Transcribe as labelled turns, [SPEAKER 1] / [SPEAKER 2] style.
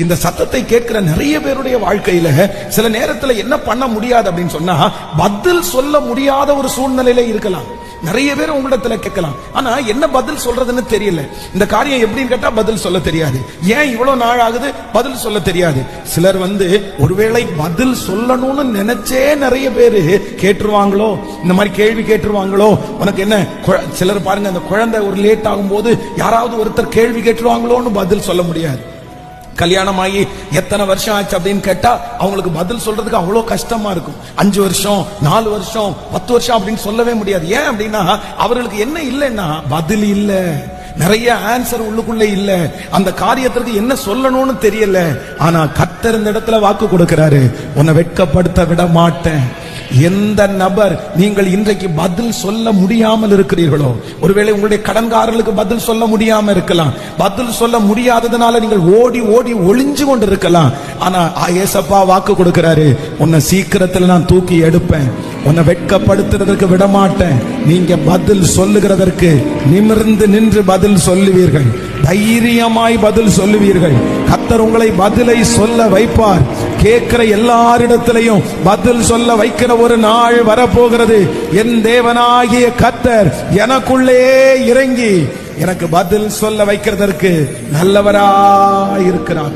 [SPEAKER 1] இந்த சத்தத்தை கேட்கிற நிறைய பேருடைய வாழ்க்கையில சில நேரத்துல என்ன பண்ண முடியாது அப்படின்னு சொன்னா, பதில் சொல்ல முடியாத ஒரு சூழ்நிலையில இருக்கலாம். நிறைய பேர் உங்களிடத்துல கேட்கலாம், ஆனா என்ன பதில் சொல்றதுன்னு தெரியல. இந்த காரியம் எப்படின்னு கேட்டா பதில் சொல்ல தெரியாது. ஏன் இவ்வளவு நாள் ஆகுது? பதில் சொல்ல தெரியாது. சிலர் ஒருவேளை பதில் சொல்லணும்னு நினைச்சே நிறைய பேரு கேட்டுருவாங்களோ, இந்த மாதிரி கேள்வி கேட்டுருவாங்களோ, உனக்கு என்ன. சிலர் பாருங்க, அந்த குழந்தை ஒரு லேட் ஆகும் போது யாராவது ஒருத்தர் கேள்வி கேட்டுருவாங்களோன்னு பதில் சொல்ல முடியாது. கல்யாணமாகி எத்தனை வருஷம் ஆச்சு அப்படின்னு கேட்டா அவங்களுக்கு பதில் சொல்றதுக்கு அவ்வளவு கஷ்டமா இருக்கும். 5 வருஷம், 4 வருஷம், 10 வருஷம் அப்படின்னு சொல்லவே முடியாது. ஏன் அப்படின்னா அவர்களுக்கு என்ன இல்லைன்னா பதில் இல்ல, நிறைய ஆன்சர் உள்ளுக்குள்ள இல்ல, அந்த காரியத்திற்கு என்ன சொல்லணும்னு தெரியல. ஆனா கர்த்தர் இந்த இடத்துல வாக்கு கொடுக்கிறாரு, உன்னை வெட்கப்படுத்த விட மாட்டேன். எந்த நபர் நீங்கள் இன்றைக்கு பதில் சொல்ல முடியாமல் இருக்கிறீர்களோ, ஒருவேளை உங்களுடைய கடன்காரர்களுக்கு பதில் சொல்ல முடியாம இருக்கலாம், பதில் சொல்ல முடியாததுனால நீங்கள் ஓடி ஓடி ஒளிஞ்சு கொண்டு இருக்கலாம். ஆனா ஏசப்பா வாக்கு கொடுக்கிறாரு, உன்னை சீக்கிரத்தில் நான் தூக்கி எடுப்பேன், உன்னை வெட்கப்படுத்துறதுக்கு விட மாட்டேன். நீங்க பதில் சொல்லுகிறதற்கு நிமிர்ந்து நின்று பதில் சொல்லுவீர்கள், தைரியமாய் பதில் சொல்லுவீர்கள். கர்த்தர் உங்களை பதிலை சொல்ல வைப்பார். கேட்கிற எல்லாரிடத்திலையும் பதில் சொல்ல வைக்கிற ஒரு நாள் வரப்போகிறது. என் தேவனாகிய கர்த்தர் எனக்குள்ளே இறங்கி எனக்கு பதில் சொல்ல வைக்கிறதற்கு நல்லவராய் இருக்கிறார்.